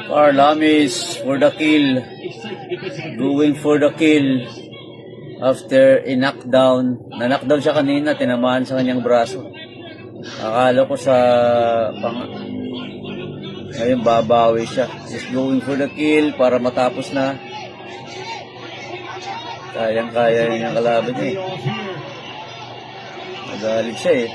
Carl Amis for the kill. Going for the kill. After i-knockdown. Na-knockdown siya kanina. Tinamaan sa kanyang braso. Akala ko sa ngayon babawi siya. He's going for the kill para matapos na. Kayang-kaya yung kalaban niya eh. Nagalit siya eh.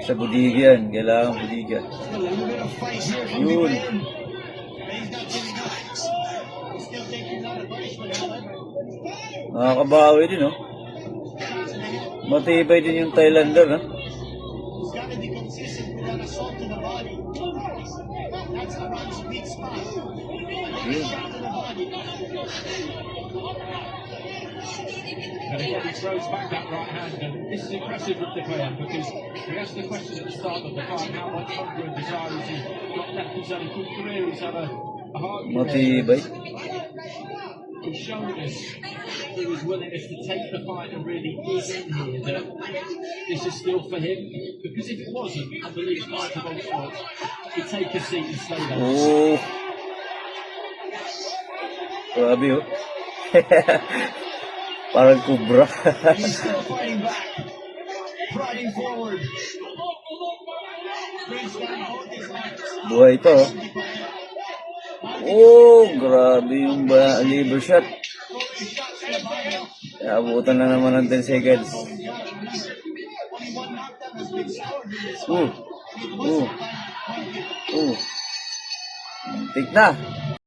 Sa budigan, kailangan budigan. Yun. Nakakabawi din, oh. Matibay din yung Thailander, ha? Yun. And again, he throws back that right hand, and this is impressive with De Gea because we asked the question at the start of the fight how much hunger and desire has he got left. He's had a good career, he's had a hard career. Matibay. He's shown us through his willingness to take the fight and really dig in here that this is still for him. Because if it wasn't, I believe it's Michael Boltzmann he'd take a seat and stay there. Oh. Grabe, oh. Parang kubra. He's still fighting back, riding forward. Buhay pa, oh. Oh, grabe yung liver shot. Abutan na naman ng 10 seconds. Tik na.